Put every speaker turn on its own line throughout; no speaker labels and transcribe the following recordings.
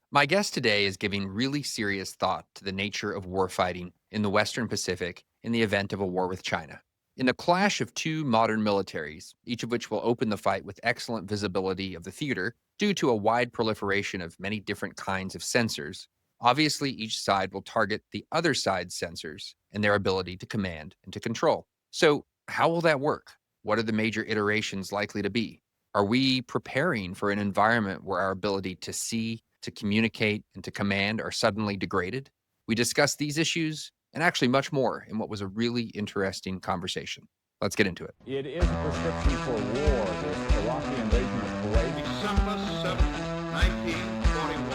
My guest today is giving really serious thought to the nature of warfighting in the Western Pacific in the event of a war with China. In the clash of two modern militaries, each of which will open the fight with excellent visibility of the theater due to a wide proliferation of many different kinds of sensors, obviously each side will target the other side's sensors and their ability to command and to control. So, how will that work? What are the major iterations likely to be? Are we preparing for an environment where our ability to see, to communicate, and to command are suddenly degraded? We discussed these issues and actually much more in what was a really interesting conversation. Let's get into it.
It is a prescription for war, this Iraqi invasion of Kuwait.
December 7th, 1941,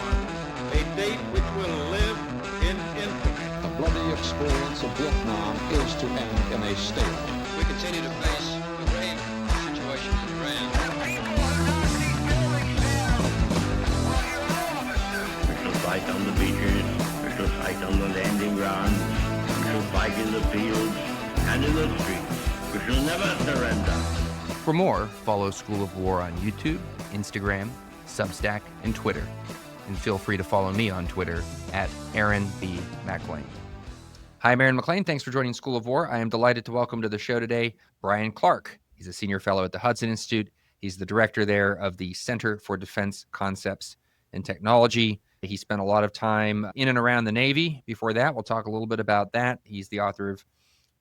a date which will live in infamy.
The bloody experience of Vietnam is to end in a stalemate.
We continue to face a grave situation in Iran.
We shall fight on the beaches, we shall fight on the landing grounds, we shall fight in the fields and in the streets. We shall never surrender.
For more, follow School of War on YouTube, Instagram, Substack, and Twitter. And feel free to follow me on Twitter at Aaron B. McLean. Hi, I'm Aaron McLean. Thanks for joining School of War. I am delighted to welcome to the show today Bryan Clark. He's a senior fellow at the Hudson Institute. He's the director there of the Center for Defense Concepts and Technology. He spent a lot of time in and around the Navy. Before that, we'll talk a little bit about that. He's the author of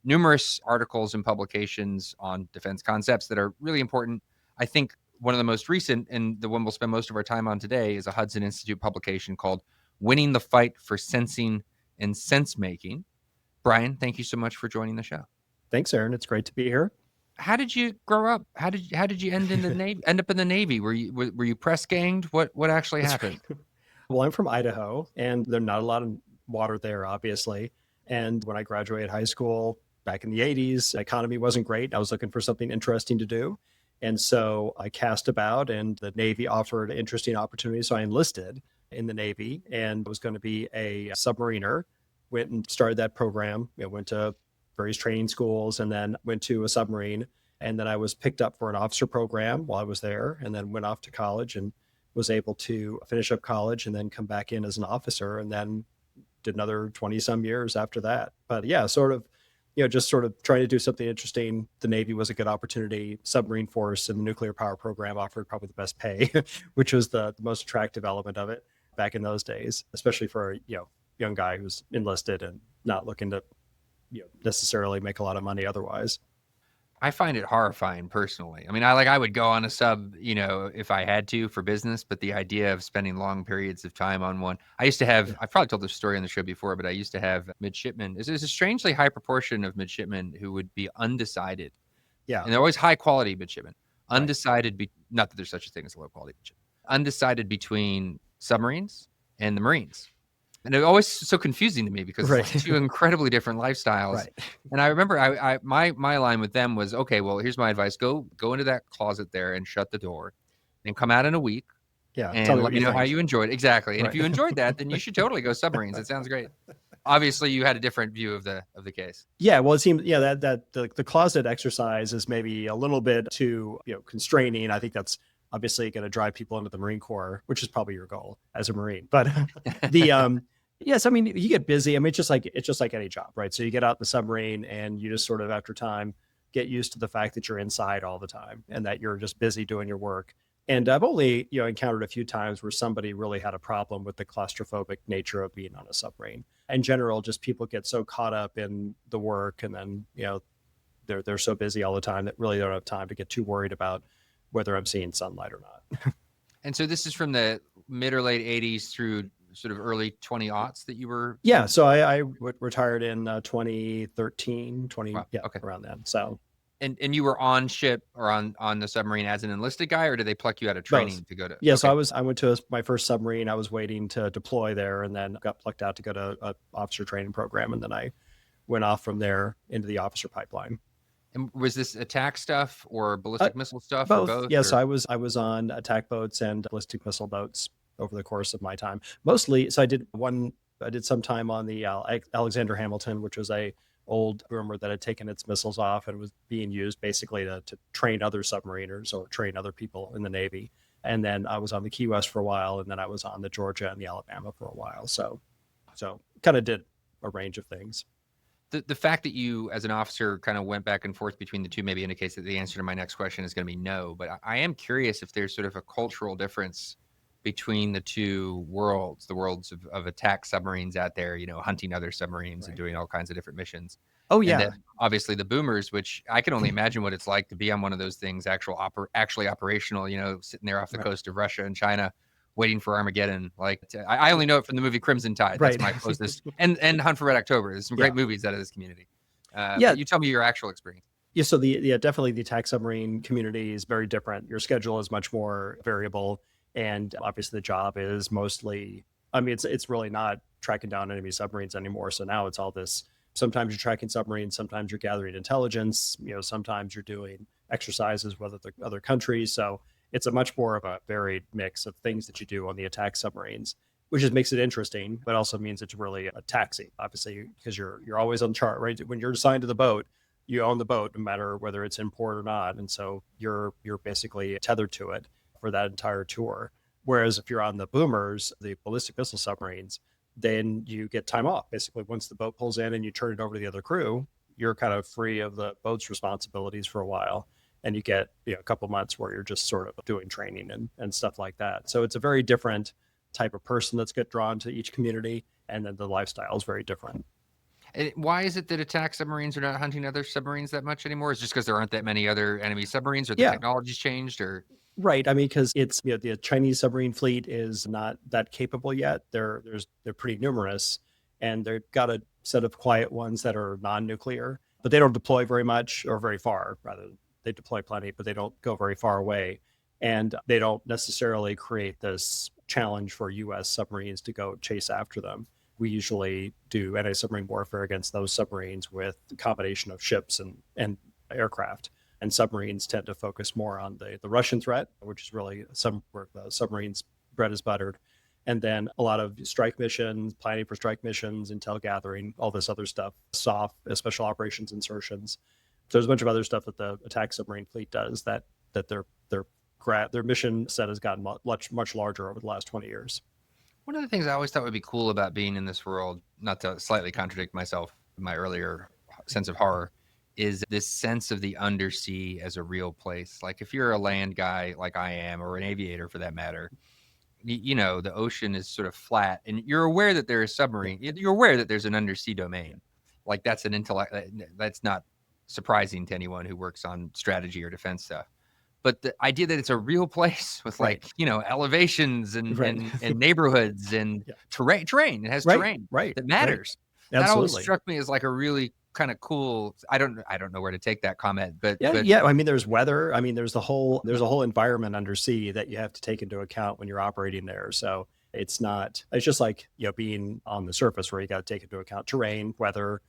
numerous articles and publications on defense concepts that are really important. I think one of the most recent, and the one we'll spend most of our time on today, is a Hudson Institute publication called Winning the Fight for Sensing and Sense-Making. Bryan, thank you so much for joining the show.
Thanks, Aaron. It's great to be here.
How did you grow up? How did you end in the Navy? End up in the Navy? Were you press ganged? What actually happened?
Right. Well, I'm from Idaho, and there's not a lot of water there, obviously. And when I graduated high school back in the 80s, the economy wasn't great. I was looking for something interesting to do. And so I cast about, and the Navy offered interesting opportunities. So I enlisted in the Navy and was going to be a submariner. Went and started that program. Went to various training schools and then went to a submarine. And then I was picked up for an officer program while I was there, and then went off to college and was able to finish up college and then come back in as an officer, and then did another 20 some years after that. But yeah, just sort of trying to do something interesting. The Navy was a good opportunity. Submarine Force and the nuclear power program offered probably the best pay, which was the most attractive element of it back in those days, especially for a young guy who's enlisted and not looking to necessarily make a lot of money otherwise.
I find it horrifying personally. I mean, I would go on a sub, if I had to for business, but the idea of spending long periods of time on one, I used to have, I've probably told this story on the show before, but I used to have midshipmen. There's a strangely high proportion of midshipmen who would be undecided.
Yeah.
And they're always high quality midshipmen. Undecided,
Right.
Not that there's such a thing as a low quality midshipman. Undecided between submarines and the Marines. And it's always so confusing to me because
Right.
it's two incredibly different lifestyles. Right. And I remember my line with them was, okay, well, here's my advice. Go into that closet there and shut the door and come out in a week.
Yeah.
And let me know how you enjoyed it. Exactly. And
Right.
if you enjoyed that, then you should totally go submarines. It sounds great. Obviously, you had a different view of the case.
Yeah, well, it seems that the closet exercise is maybe a little bit too constraining. I think that's obviously going to drive people into the Marine Corps, which is probably your goal as a Marine. But yes, I mean, you get busy. I mean, it's just like any job, right? So you get out in the submarine and you just sort of after time get used to the fact that you're inside all the time and that you're just busy doing your work. And I've only encountered a few times where somebody really had a problem with the claustrophobic nature of being on a submarine. In general, just people get so caught up in the work, and then they're so busy all the time that really don't have time to get too worried about whether I'm seeing sunlight or not.
And so this is from the mid or late 80s through sort of early 20-aughts that you were?
Yeah. So I retired in 2013,
Wow, okay.
Around then. So.
And you were on ship or on the submarine as an enlisted guy, or did they pluck you out of training
Both.
to go to?
Yeah,
okay.
so I went to my first submarine. I was waiting to deploy there, and then got plucked out to go to an officer training program, and then I went off from there into the officer pipeline.
And was this attack stuff or ballistic missile stuff?
Both.
Or both?
Yes,
or?
I was on attack boats and ballistic missile boats over the course of my time. Mostly, so I did some time on the Alexander Hamilton, which was a old boomer that had taken its missiles off and was being used basically to train other submariners or train other people in the Navy. And then I was on the Key West for a while, and then I was on the Georgia and the Alabama for a while. So kind of did a range of things.
The fact that you, as an officer, kind of went back and forth between the two maybe indicates that the answer to my next question is going to be no. But I am curious if there's sort of a cultural difference between the two worlds, the worlds of attack submarines out there, hunting other submarines and doing all kinds of different missions.
Oh,
And
yeah.
then obviously the boomers, which I can only imagine what it's like to be on one of those things, actually operational, sitting there off the coast of Russia and China, waiting for Armageddon. Like I only know it from the movie Crimson Tide. That's my closest. and Hunt for Red October. There's some great movies out of this community. But you tell me your actual experience.
Yeah, so definitely the attack submarine community is very different. Your schedule is much more variable, and obviously the job is mostly, it's really not tracking down enemy submarines anymore. So now it's all this. Sometimes you're tracking submarines, sometimes you're gathering intelligence, sometimes you're doing exercises with other countries. So it's a much more of a varied mix of things that you do on the attack submarines, which just makes it interesting, but also means it's really a taxi, obviously, because you're always on chart, right? When you're assigned to the boat, you own the boat, no matter whether it's in port or not. And so you're basically tethered to it for that entire tour. Whereas if you're on the boomers, the ballistic missile submarines, then you get time off. Basically, once the boat pulls in and you turn it over to the other crew, you're kind of free of the boat's responsibilities for a while. And you get a couple months where you're just sort of doing training and stuff like that. So it's a very different type of person that's get drawn to each community. And then the lifestyle is very different.
And why is it that attack submarines are not hunting other submarines that much anymore? Is it just because there aren't that many other enemy submarines, or the technology's changed, or?
Right. Because it's, the Chinese submarine fleet is not that capable yet. They're pretty numerous, and they've got a set of quiet ones that are non-nuclear, but they don't deploy very much or very far. Rather, they deploy plenty, but they don't go very far away. And they don't necessarily create this challenge for U.S. submarines to go chase after them. We usually do anti-submarine warfare against those submarines with a combination of ships and aircraft. And submarines tend to focus more on the Russian threat, which is really where the submarines' bread is buttered. And then a lot of strike missions, planning for strike missions, intel gathering, all this other stuff, SOF, special operations insertions. So there's a bunch of other stuff that the attack submarine fleet does that their mission set has gotten much larger over the last 20 years.
One of the things I always thought would be cool about being in this world, not to slightly contradict myself, my earlier sense of horror, is this sense of the undersea as a real place. Like if you're a land guy like I am, or an aviator for that matter, the ocean is sort of flat, and you're aware that there is submarine. You're aware that there's an undersea domain. Like that's an intellect. That's not surprising to anyone who works on strategy or defense stuff. But the idea that it's a real place with elevations and neighborhoods and terrain. It has terrain that matters.
Right.
That always struck me as like a really kind of cool. I don't know where to take that comment, but
there's weather. There's a whole environment undersea that you have to take into account when you're operating there. So it's just like being on the surface where you got to take into account terrain, weather,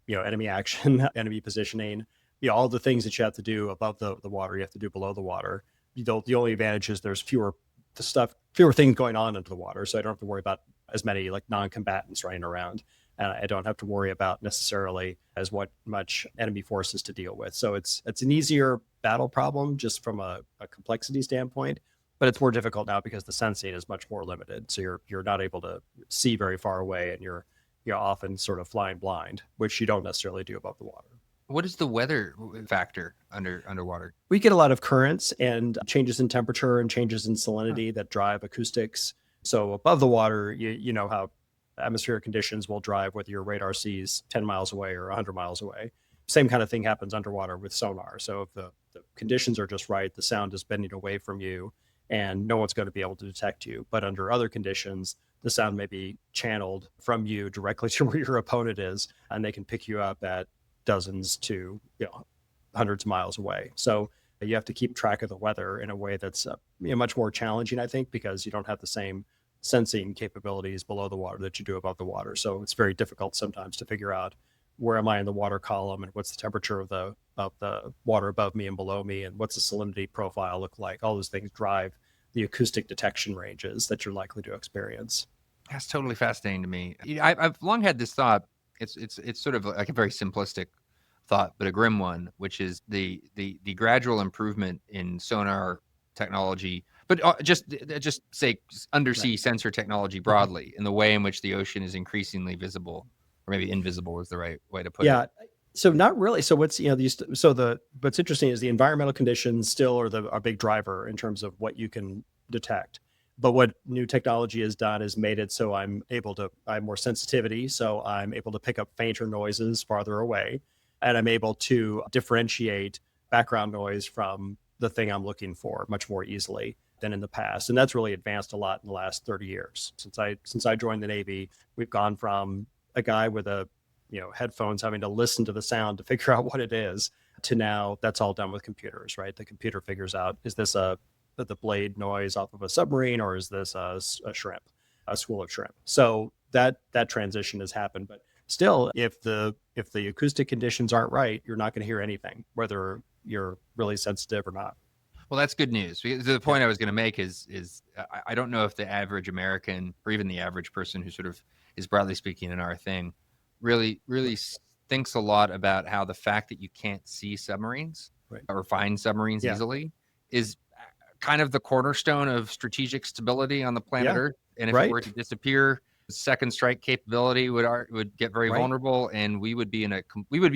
enemy action, enemy positioning. All the things that you have to do above the water, you have to do below the water. The only advantage is there's fewer things going on under the water. So I don't have to worry about as many like non-combatants running around. And I don't have to worry about necessarily as much enemy forces to deal with. So it's an easier battle problem just from a complexity standpoint, but it's more difficult now because the sensing is much more limited. So you're not able to see very far away, and you're often sort of flying blind, which you don't necessarily do above the water.
What is the weather factor underwater?
We get a lot of currents and changes in temperature and changes in salinity that drive acoustics. So above the water, you know how atmospheric conditions will drive whether your radar sees 10 miles away or 100 miles away. Same kind of thing happens underwater with sonar. So if the conditions are just right, the sound is bending away from you and no one's going to be able to detect you. But under other conditions, the sound may be channeled from you directly to where your opponent is, and they can pick you up at dozens to hundreds of miles away. So you have to keep track of the weather in a way that's much more challenging, I think, because you don't have the same sensing capabilities below the water that you do above the water. So it's very difficult sometimes to figure out where am I in the water column and what's the temperature of the water above me and below me, and what's the salinity profile look like. All those things drive the acoustic detection ranges that you're likely to experience.
That's totally fascinating to me. I've long had this thought. It's sort of like a very simplistic thought, but a grim one, which is the gradual improvement in sonar technology But just say undersea sensor technology broadly, and the way in which the ocean is increasingly visible, or maybe invisible is the right way to put it.
Yeah. So not really. So what's what's interesting is the environmental conditions still are a big driver in terms of what you can detect. But what new technology has done is made it so I have more sensitivity, so I'm able to pick up fainter noises farther away, and I'm able to differentiate background noise from the thing I'm looking for much more easily than in the past. And that's really advanced a lot in the last 30 years. Since I joined the Navy, we've gone from a guy with headphones having to listen to the sound to figure out what it is, to now that's all done with computers, right? The computer figures out, is this the blade noise off of a submarine, or is this a shrimp, a school of shrimp? So that transition has happened. But still, if the acoustic conditions aren't right, you're not going to hear anything, whether you're really sensitive or not.
Well, that's good news. The point I was going to make is I don't know if the average American, or even the average person who sort of is broadly speaking in our thing, really thinks a lot about how the fact that you can't see submarines or find submarines easily is kind of the cornerstone of strategic stability on the planet Earth. And if it were to disappear, second strike capability would get very vulnerable, and we would be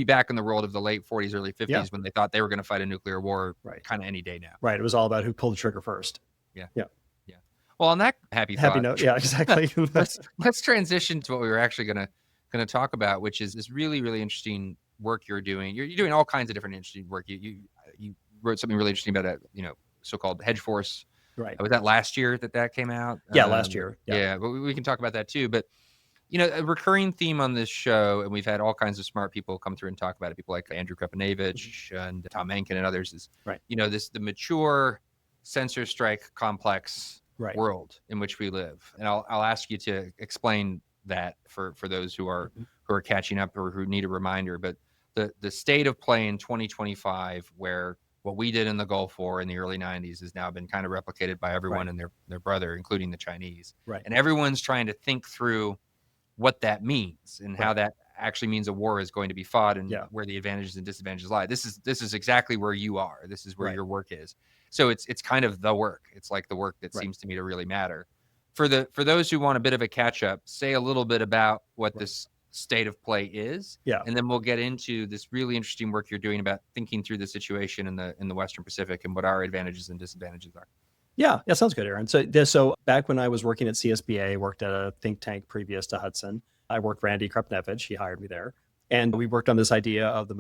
back in the world of the late 40s, early 50s when they thought they were going to fight a nuclear war kind of any day now.
Right. It was all about who pulled the trigger first.
Yeah. Well, on that happy
note, yeah, exactly.
let's transition to what we were actually going to talk about, which is this really, really interesting work you're doing. You're doing all kinds of different interesting work. You wrote something really interesting about so-called hedge force.
Right.
Was that last year that came out?
Yeah, last year.
Yeah, but we can talk about that too. But a recurring theme on this show, and we've had all kinds of smart people come through and talk about it. People like Andrew Krepanevich and Tom Mencken and others. Is the mature sensor strike complex world in which we live. And I'll ask you to explain that for those who are catching up or who need a reminder. But the state of play in 2025, where what we did in the Gulf War in the early 90s has now been kind of replicated by everyone and their brother, including the Chinese.
Right.
And everyone's trying to think through what that means and how that actually means a war is going to be fought, and where the advantages and disadvantages lie. This is exactly where you are. This is where your work is. So it's kind of the work. It's like the work that seems to me to really matter. For those who want a bit of a catch up, say a little bit about what this state of play is, and then we'll get into this really interesting work you're doing about thinking through the situation in the Western Pacific and what our advantages and disadvantages are.
Yeah, sounds good, Aaron. So back when I was working at CSBA, worked at a think tank previous to Hudson. I worked for Andy Krupnevich. He hired me there. And we worked on this idea of the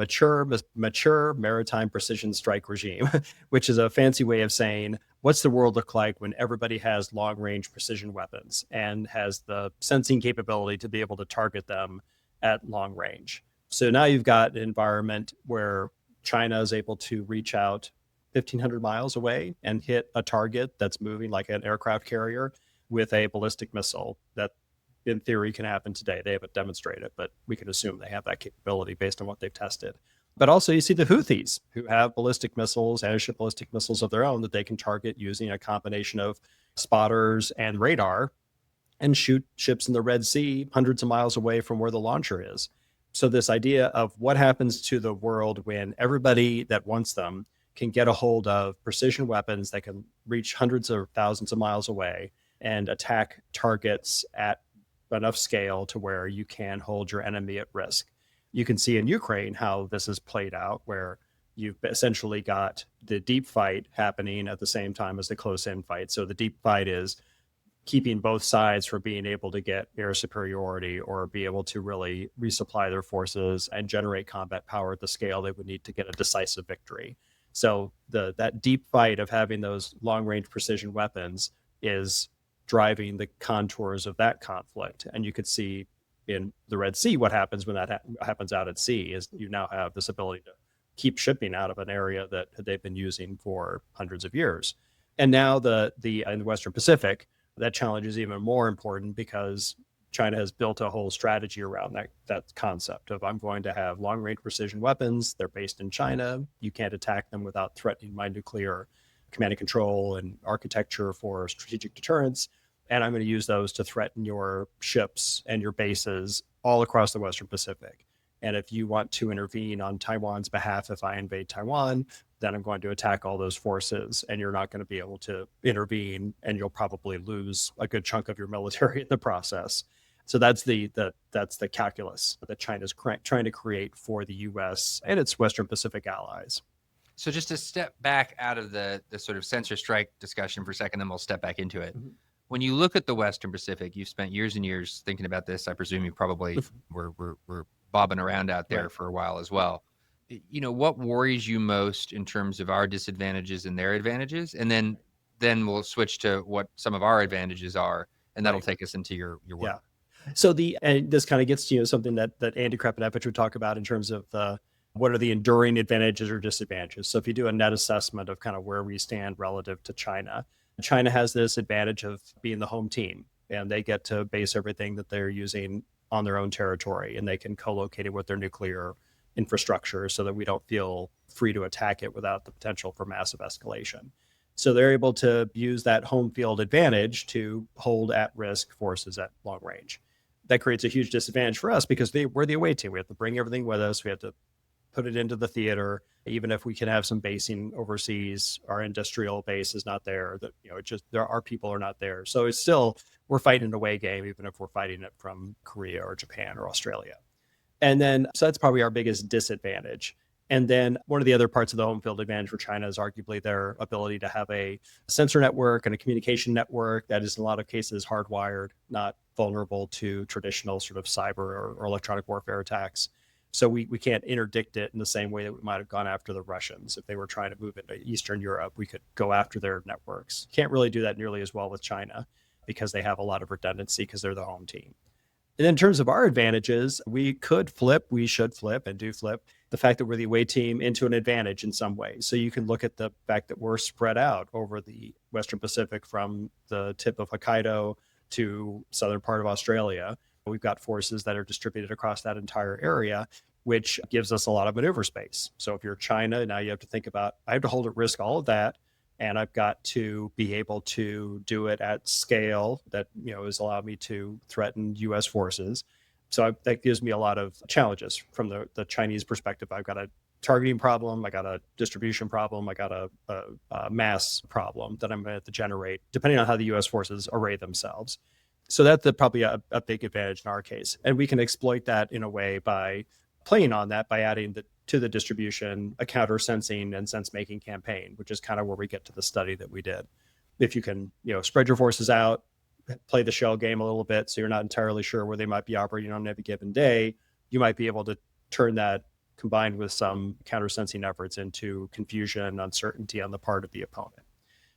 mature maritime precision strike regime, which is a fancy way of saying, what's the world look like when everybody has long-range precision weapons and has the sensing capability to be able to target them at long range? So now you've got an environment where China is able to reach out 1,500 miles away and hit a target that's moving like an aircraft carrier with a ballistic missile that in theory can happen today. They haven't demonstrated it, but we can assume they have that capability based on what they've tested. But also you see the Houthis, who have ballistic missiles, anti-ship ballistic missiles of their own that they can target using a combination of spotters and radar and shoot ships in the Red Sea hundreds of miles away from where the launcher is. So this idea of what happens to the world when everybody that wants them can get a hold of precision weapons that can reach hundreds or thousands of miles away and attack targets at enough scale to where you can hold your enemy at risk. You can see in Ukraine how this is played out, where you've essentially got the deep fight happening at the same time as the close-in fight. So the deep fight is keeping both sides from being able to get air superiority or be able to really resupply their forces and generate combat power at the scale they would need to get a decisive victory. So that deep fight of having those long-range precision weapons is driving the contours of that conflict. And you could see in the Red Sea what happens when that happens out at sea is you now have this ability to keep shipping out of an area that they've been using for hundreds of years. And now in the Western Pacific, that challenge is even more important because China has built a whole strategy around that concept of, I'm going to have long-range precision weapons. They're based in China. You can't attack them without threatening my nuclear command and control and architecture for strategic deterrence. And I'm going to use those to threaten your ships and your bases all across the Western Pacific. And if you want to intervene on Taiwan's behalf, if I invade Taiwan, then I'm going to attack all those forces, and you're not going to be able to intervene, and you'll probably lose a good chunk of your military in the process. So that's the calculus that China's trying to create for the U.S. and its Western Pacific allies.
So just to step back out of the sort of censor strike discussion for a second, then we'll step back into it. When you look at the Western Pacific, you've spent years and years thinking about this. I presume you probably were bobbing around out there for a while as well. What worries you most in terms of our disadvantages and their advantages? And then we'll switch to what some of our advantages are, and that'll take us into your work.
Yeah. So and this kind of gets to something that Andy Krepinevich would talk about in terms of what are the enduring advantages or disadvantages. So if you do a net assessment of kind of where we stand relative to China has this advantage of being the home team, and they get to base everything that they're using on their own territory, and they can co-locate it with their nuclear infrastructure so that we don't feel free to attack it without the potential for massive escalation. So they're able to use that home field advantage to hold at-risk forces at long range. That creates a huge disadvantage for us because we're the away team. We have to bring everything with us. We have to put it into the theater. Even if we can have some basing overseas, our industrial base is not there. Our people are not there. So it's still, we're fighting an away game, even if we're fighting it from Korea or Japan or Australia. And then, so that's probably our biggest disadvantage. And then one of the other parts of the home field advantage for China is arguably their ability to have a sensor network and a communication network that is in a lot of cases hardwired, not vulnerable to traditional sort of cyber or electronic warfare attacks. So we can't interdict it in the same way that we might have gone after the Russians. If they were trying to move into Eastern Europe, we could go after their networks. Can't really do that nearly as well with China because they have a lot of redundancy because they're the home team. And then in terms of our advantages, we should flip, and do flip the fact that we're the away team into an advantage in some ways. So you can look at the fact that we're spread out over the Western Pacific from the tip of Hokkaido to southern part of Australia. We've got forces that are distributed across that entire area, which gives us a lot of maneuver space. So if you're China, now you have to think about, I have to hold at risk all of that, and I've got to be able to do it at scale that is allowing me to threaten U.S. forces. So that gives me a lot of challenges from the Chinese perspective. I've got a targeting problem, I got a distribution problem, I got a mass problem that I'm going to have to generate, depending on how the U.S. forces array themselves. So that's probably a big advantage in our case. And we can exploit that in a way by playing on that, by adding to the distribution a counter sensing and sense making campaign, which is kind of where we get to the study that we did. If you can, spread your forces out, play the shell game a little bit, so you're not entirely sure where they might be operating on every given day, you might be able to turn that, combined with some counter sensing efforts, into confusion and uncertainty on the part of the opponent.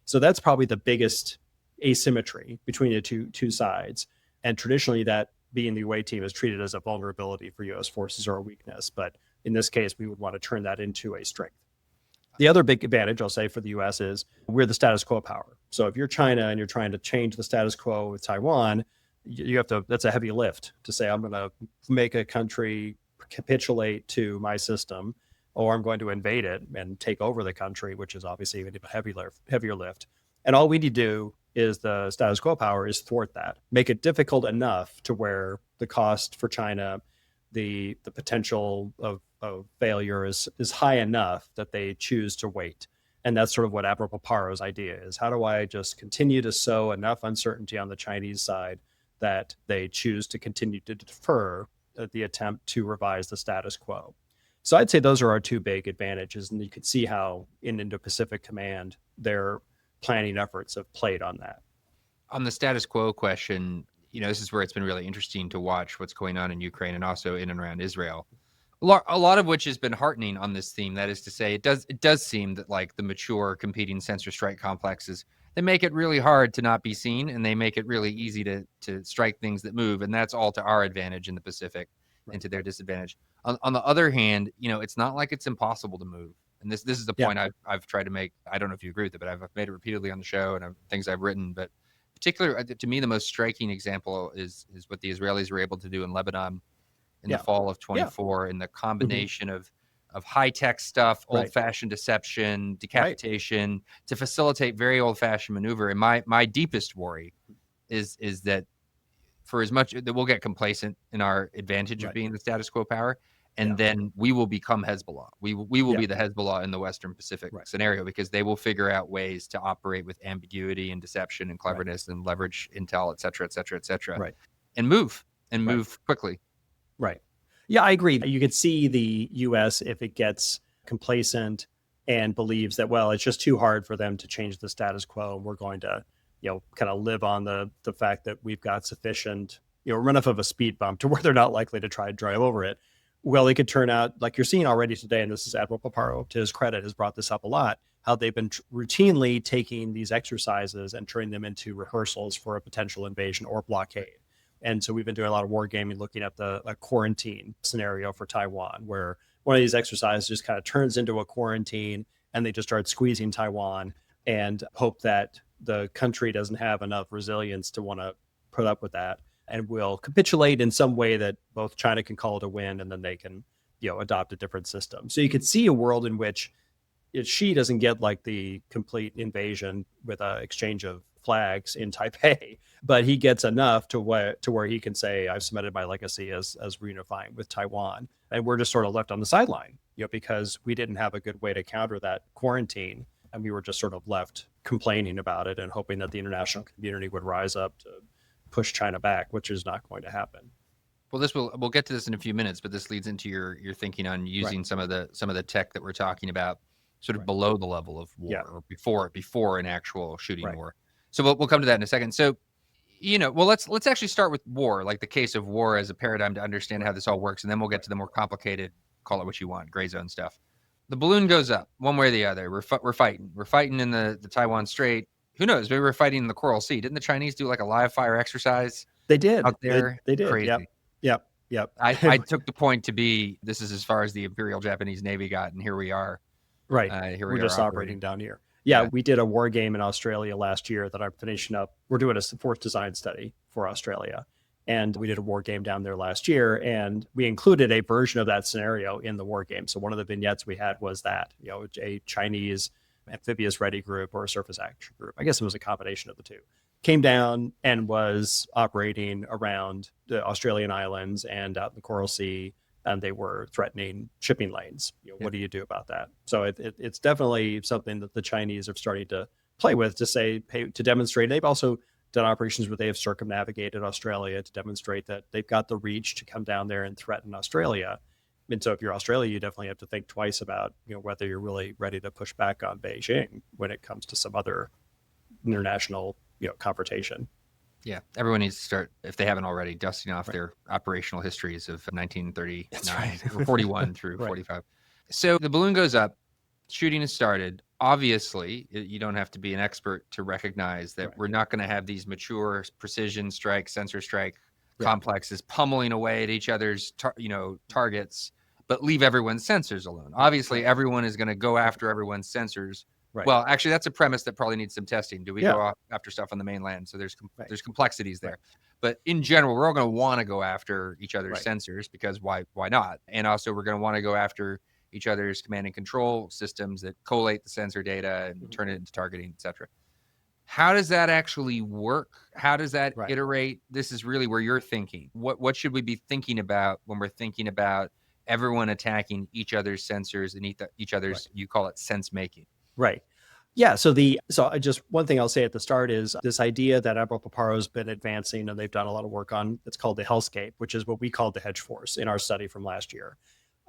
So that's probably the biggest asymmetry between the two sides. And traditionally, that being the away team is treated as a vulnerability for U.S. forces or a weakness. But in this case, we would want to turn that into a strength. The other big advantage, I'll say, for the U.S. is we're the status quo power. So if you're China and you're trying to change the status quo with Taiwan, you have to, that's a heavy lift to say, I'm going to make a country capitulate to my system, or I'm going to invade it and take over the country, which is obviously even a heavier lift. And all we need to do is the status quo power is thwart that, make it difficult enough to where the cost for China, the potential of failure is high enough that they choose to wait. And that's sort of what Admiral Paparo's idea is. How do I just continue to sow enough uncertainty on the Chinese side that they choose to continue to defer the attempt to revise the status quo? So I'd say those are our two big advantages. And you could see how in Indo-Pacific Command, their planning efforts have played on that.
On the status quo question, this is where it's been really interesting to watch what's going on in Ukraine and also in and around Israel. A lot of which has been heartening on this theme. That is to say, it does seem that like the mature competing sensor strike complexes, they make it really hard to not be seen, and they make it really easy to strike things that move. And that's all to our advantage in the Pacific and to their disadvantage. On the other hand, it's not like it's impossible to move. And this is the point I've tried to make. I don't know if you agree with it, but I've made it repeatedly on the show and things I've written. But particularly to me, the most striking example is what the Israelis were able to do in Lebanon in the fall of 24, and the combination of high-tech stuff, old-fashioned deception, decapitation, to facilitate very old-fashioned maneuver. And my deepest worry is that for as much that we'll get complacent in our advantage of being the status quo power, And then we will become Hezbollah. We will be the Hezbollah in the Western Pacific scenario, because they will figure out ways to operate with ambiguity and deception and cleverness and leverage intel, et cetera, et cetera, et cetera, and move quickly.
Right. Yeah, I agree. You could see the U.S., if it gets complacent and believes that, well, it's just too hard for them to change the status quo, and we're going to, kind of live on the fact that we've got sufficient, we're enough of a speed bump to where they're not likely to try to drive over it. Well, it could turn out like you're seeing already today, and this is Admiral Paparo, to his credit, has brought this up a lot, how they've been routinely taking these exercises and turning them into rehearsals for a potential invasion or blockade. And so we've been doing a lot of wargaming, looking at a quarantine scenario for Taiwan, where one of these exercises just kind of turns into a quarantine, and they just start squeezing Taiwan and hope that the country doesn't have enough resilience to want to put up with that, and will capitulate in some way that both China can call it a win, and then they can, adopt a different system. So you could see a world in which Xi doesn't get like the complete invasion with an exchange of flags in Taipei, but he gets enough to where he can say, I've cemented my legacy as reunifying with Taiwan. And we're just sort of left on the sideline, because we didn't have a good way to counter that quarantine. And we were just sort of left complaining about it and hoping that the international community would rise up to push China back, which is not going to happen.
Well, we'll get to this in a few minutes, but this leads into your thinking on using some of the tech that we're talking about sort of below the level of war, or before an actual shooting war. So we'll come to that in a second. So, let's actually start with war, like the case of war as a paradigm to understand how this all works, and then we'll get to the more complicated, call it what you want, gray zone stuff. The balloon goes up one way or the other. We're fighting. We're fighting in the Taiwan Strait. Who knows? Maybe we're fighting in the Coral Sea. Didn't the Chinese do like a live fire exercise?
They did
out there.
They did.
Crazy.
Yep.
I took the point to be, this is as far as the Imperial Japanese Navy got, and here we are.
Right.
Here
we're just operating down here.
Yeah,
we did a war game in Australia last year that I'm finishing up. We're doing a force design study for Australia. And we did a war game down there last year, and we included a version of that scenario in the war game. So one of the vignettes we had was that, a Chinese amphibious ready group or a surface action group, I guess it was a combination of the two, came down and was operating around the Australian islands and out in the Coral Sea, and they were threatening shipping lanes. What do you do about that? So it's definitely something that the Chinese are starting to play with to demonstrate. They've also done operations where they have circumnavigated Australia to demonstrate that they've got the reach to come down there and threaten Australia. And so if you're Australia, you definitely have to think twice about, whether you're really ready to push back on Beijing when it comes to some other international, confrontation.
Yeah, everyone needs to start, if they haven't already, dusting off their operational histories of 1939 or 41 through 45. So the balloon goes up, shooting is started. Obviously, you don't have to be an expert to recognize that we're not going to have these mature precision strike, sensor strike complexes pummeling away at each other's targets, but leave everyone's sensors alone. Obviously, everyone is going to go after everyone's sensors. Right. Well, actually, that's a premise that probably needs some testing. Do we go after stuff on the mainland? So there's complexities there. But in general, we're all going to want to go after each other's sensors, because why not? And also, we're going to want to go after each other's command and control systems that collate the sensor data and turn it into targeting, et cetera. How does that actually work? How does that iterate? This is really where you're thinking. What should we be thinking about when we're thinking about everyone attacking each other's sensors and each other's, you call it sense making?
Right. Yeah. So just one thing I'll say at the start is this idea that Admiral Paparo's been advancing, and they've done a lot of work on, it's called the Hellscape, which is what we called the hedge force in our study from last year.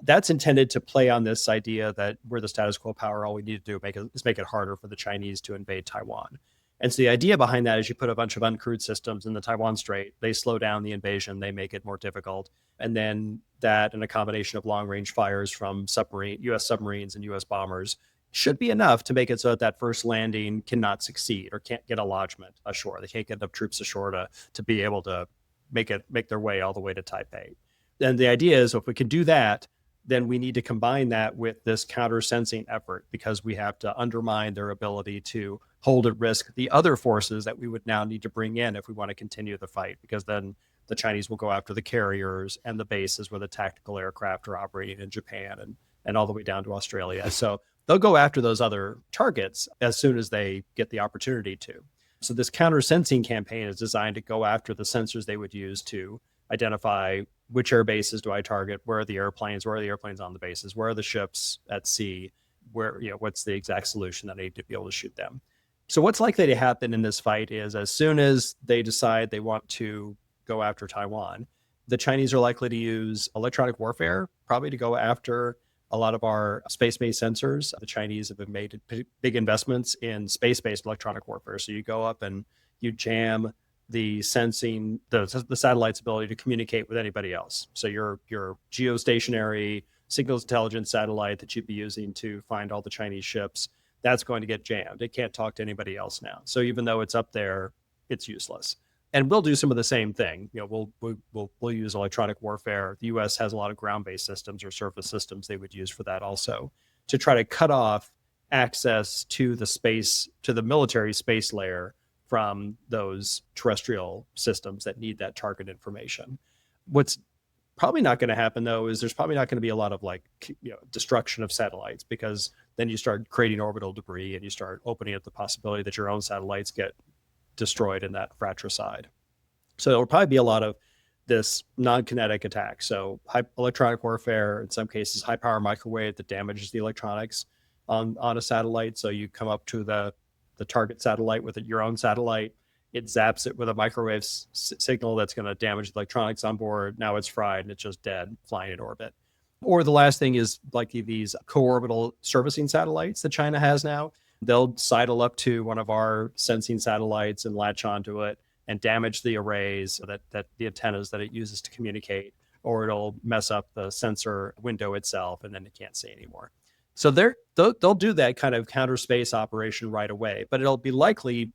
That's intended to play on this idea that we're the status quo power. All we need to do is make it harder for the Chinese to invade Taiwan. And so the idea behind that is you put a bunch of uncrewed systems in the Taiwan Strait, they slow down the invasion, they make it more difficult. And then that and a combination of long range fires from U.S. submarines and U.S. bombers should be enough to make it so that first landing cannot succeed or can't get a lodgment ashore. They can't get enough troops ashore to be able to make their way all the way to Taipei. And the idea is, if we can do that, then we need to combine that with this counter-sensing effort, because we have to undermine their ability to hold at risk the other forces that we would now need to bring in if we want to continue the fight, because then the Chinese will go after the carriers and the bases where the tactical aircraft are operating in Japan and all the way down to Australia. So they'll go after those other targets as soon as they get the opportunity to. So this counter-sensing campaign is designed to go after the sensors they would use to identify which air bases do I target? Where are the airplanes? Where are the airplanes on the bases? Where are the ships at sea? Where, what's the exact solution that I need to be able to shoot them? So what's likely to happen in this fight is as soon as they decide they want to go after Taiwan, the Chinese are likely to use electronic warfare, probably to go after a lot of our space-based sensors. The Chinese have made big investments in space-based electronic warfare. So you go up and you jam the sensing, the satellite's ability to communicate with anybody else. So your geostationary signals intelligence satellite that you'd be using to find all the Chinese ships, that's going to get jammed. It can't talk to anybody else now. So even though it's up there, it's useless. And we'll do some of the same thing. We'll use electronic warfare. The U.S. has a lot of ground-based systems or surface systems they would use for that also, to try to cut off access to the military space layer from those terrestrial systems that need that target information. What's probably not going to happen, though, is there's probably not going to be a lot of destruction of satellites, because then you start creating orbital debris and you start opening up the possibility that your own satellites get destroyed in that fratricide. So it'll probably be a lot of this non-kinetic attack. So electronic warfare, in some cases, high power microwave that damages the electronics on a satellite. So you come up to the target satellite with your own satellite, it zaps it with a microwave signal that's going to damage the electronics on board. Now it's fried and it's just dead, flying in orbit. Or the last thing is like these co-orbital servicing satellites that China has now. They'll sidle up to one of our sensing satellites and latch onto it and damage the arrays, that the antennas that it uses to communicate, or it'll mess up the sensor window itself and then it can't see anymore. So they'll do that kind of counter space operation right away, but it'll be likely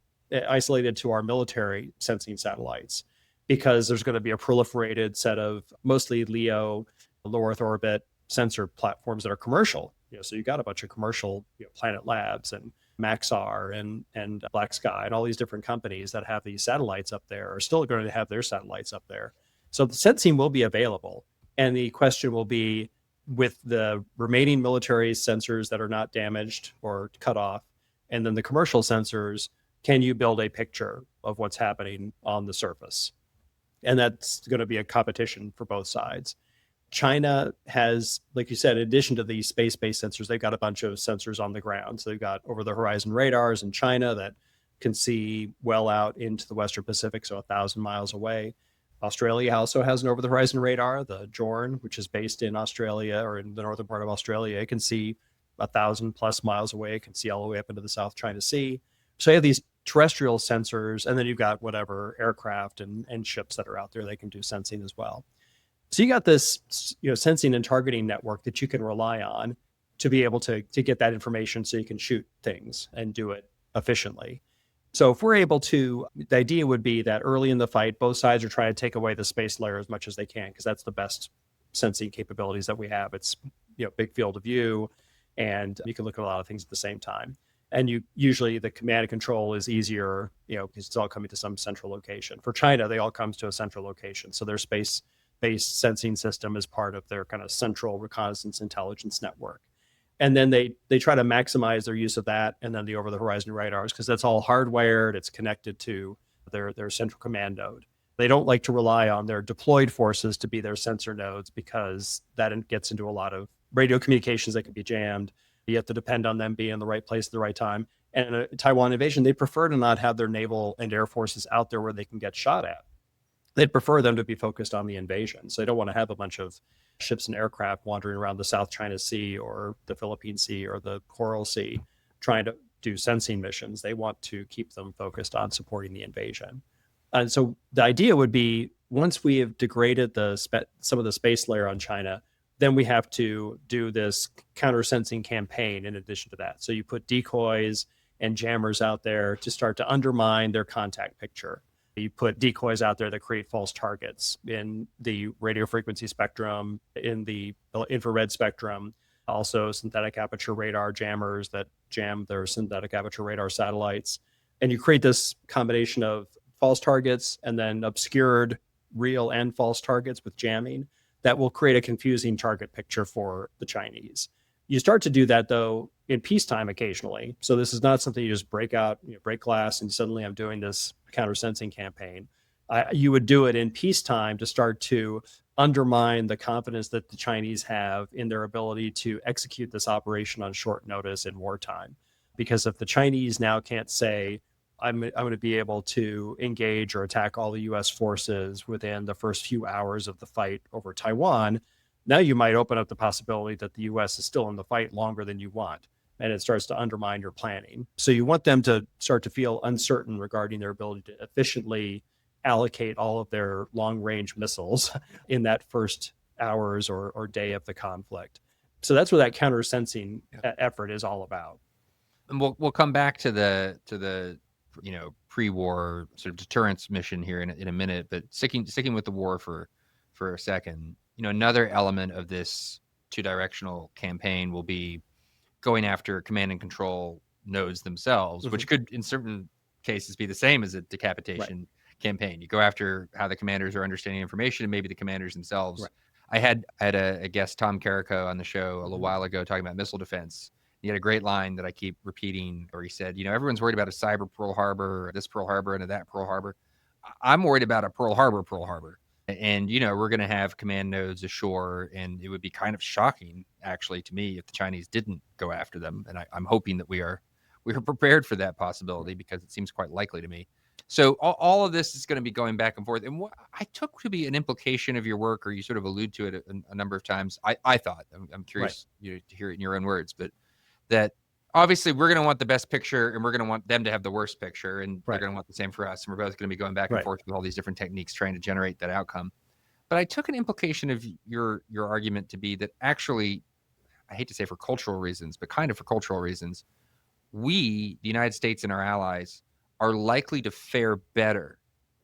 isolated to our military sensing satellites, because there's going to be a proliferated set of mostly LEO, low Earth orbit sensor platforms that are commercial. So you've got a bunch of commercial, Planet Labs and Maxar and Black Sky and all these different companies that have these satellites up there are still going to have their satellites up there. So the sensing will be available. And the question will be, with the remaining military sensors that are not damaged or cut off, and then the commercial sensors, can you build a picture of what's happening on the surface? And that's going to be a competition for both sides. China has, like you said, in addition to these space-based sensors, they've got a bunch of sensors on the ground. So they've got over-the-horizon radars in China that can see well out into the Western Pacific, so 1,000 miles away. Australia also has an over-the-horizon radar, the JORN, which is based in Australia or in the northern part of Australia. It can see 1,000 plus miles away. It can see all the way up into the South China Sea. So you have these terrestrial sensors, and then you've got whatever aircraft and ships that are out there. They can do sensing as well. So you got this, sensing and targeting network that you can rely on to be able to get that information so you can shoot things and do it efficiently. So if we're able to, the idea would be that early in the fight, both sides are trying to take away the space layer as much as they can, because that's the best sensing capabilities that we have. It's, big field of view, and you can look at a lot of things at the same time. And usually the command and control is easier, because it's all coming to some central location. For China, they all comes to a central location. So their space-based sensing system is part of their kind of central reconnaissance intelligence network. And then they try to maximize their use of that, and then the over-the-horizon radars, because that's all hardwired. It's connected to their central command node. They don't like to rely on their deployed forces to be their sensor nodes, because that gets into a lot of radio communications that can be jammed. You have to depend on them being in the right place at the right time. And in a Taiwan invasion, they prefer to not have their naval and air forces out there where they can get shot at. They'd prefer them to be focused on the invasion. So they don't want to have a bunch of ships and aircraft wandering around the South China Sea or the Philippine Sea or the Coral Sea trying to do sensing missions. They want to keep them focused on supporting the invasion. And so the idea would be, once we have degraded some of the space layer on China, then we have to do this counter-sensing campaign in addition to that. So you put decoys and jammers out there to start to undermine their contact picture. You put decoys out there that create false targets in the radio frequency spectrum, in the infrared spectrum, also synthetic aperture radar jammers that jam their synthetic aperture radar satellites. And you create this combination of false targets and then obscured real and false targets with jamming that will create a confusing target picture for the Chinese. You start to do that, though, in peacetime occasionally. So this is not something you just break glass, and suddenly I'm doing this counter-sensing campaign. You would do it in peacetime to start to undermine the confidence that the Chinese have in their ability to execute this operation on short notice in wartime. Because if the Chinese now can't say, I'm going to be able to engage or attack all the US forces within the first few hours of the fight over Taiwan, now you might open up the possibility that the US is still in the fight longer than you want. And it starts to undermine your planning. So you want them to start to feel uncertain regarding their ability to efficiently allocate all of their long range missiles in that first hours or day of the conflict. So that's what that counter sensing effort is all about.
And we'll come back to the pre-war sort of deterrence mission here in a minute, but sticking with the war for a second, another element of this two-directional campaign will be going after command and control nodes themselves, which could in certain cases be the same as a decapitation campaign. You go after how the commanders are understanding information and maybe the commanders themselves. I had a guest, Tom Carrico, on the show a little while ago talking about missile defense. He had a great line that I keep repeating where he said, everyone's worried about a cyber Pearl Harbor, or this Pearl Harbor and that Pearl Harbor. I'm worried about a Pearl Harbor. And, we're going to have command nodes ashore, and it would be kind of shocking, actually, to me if the Chinese didn't go after them. And I'm hoping that we are prepared for that possibility, because it seems quite likely to me. So all of this is going to be going back and forth. And what I took to be an implication of your work, or you sort of allude to it a number of times, I thought, I'm curious to hear it in your own words, but that obviously we're going to want the best picture, and we're going to want them to have the worst picture, and they're going to want the same for us. And we're both going to be going back and forth with all these different techniques trying to generate that outcome. But I took an implication of your argument to be that actually, I hate to say for cultural reasons, but kind of for cultural reasons, we, the United States and our allies, are likely to fare better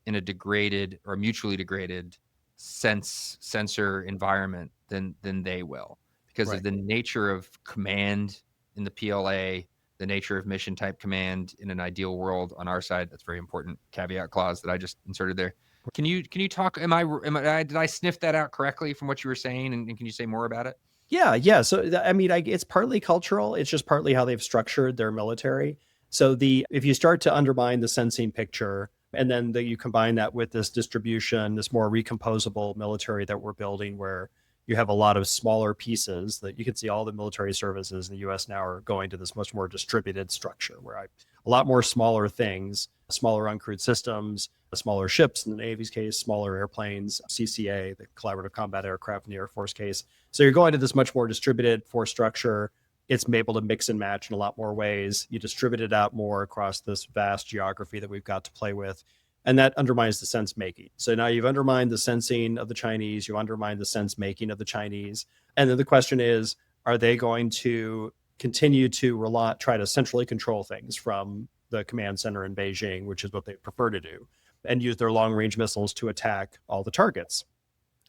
in a degraded or mutually degraded sensor environment than they will, because of the nature of command in the PLA, the nature of mission type command in an ideal world on our side. That's a very important caveat clause that I just inserted there. Can you talk? Did I sniff that out correctly from what you were saying? And can you say more about it?
Yeah. So it's partly cultural. It's just partly how they've structured their military. So if you start to undermine the sensing picture, and then you combine that with this distribution, this more recomposable military that we're building, where you have a lot of smaller pieces that you can see all the military services in the US now are going to this much more distributed structure, where a lot more smaller things, smaller uncrewed systems, smaller ships in the Navy's case, smaller airplanes, CCA, the Collaborative Combat Aircraft in the Air Force case. So you're going to this much more distributed force structure. It's able to mix and match in a lot more ways. You distribute it out more across this vast geography that we've got to play with. And that undermines the sense making. So now you've undermined the sensing of the Chinese, you undermine the sense making of the Chinese. And then the question is, are they going to continue to try to centrally control things from the command center in Beijing, which is what they prefer to do, and use their long range missiles to attack all the targets?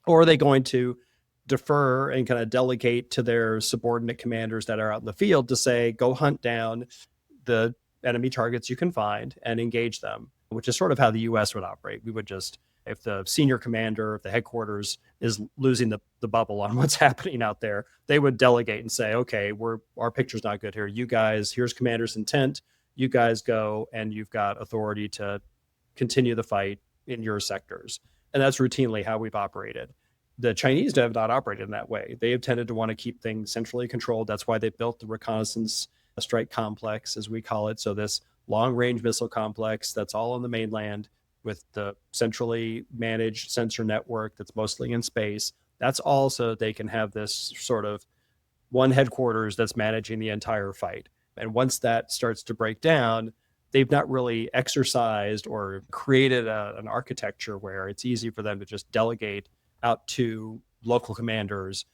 Or are they going to defer and kind of delegate to their subordinate commanders that are out in the field to say, go hunt down the enemy targets you can find and engage them, which is sort of how the US would operate. We would just, if the senior commander, if the headquarters is losing the bubble on what's happening out there, they would delegate and say, okay, our picture's not good here. You guys, here's commander's intent. You guys go, and you've got authority to continue the fight in your sectors. And that's routinely how we've operated. The Chinese have not operated in that way. They have tended to want to keep things centrally controlled. That's why they built the reconnaissance strike complex, as we call it. So this long-range missile complex that's all on the mainland with the centrally managed sensor network that's mostly in space. That's all so they can have this sort of one headquarters that's managing the entire fight. And once that starts to break down, they've not really exercised or created an architecture where it's easy for them to just delegate out to local commanders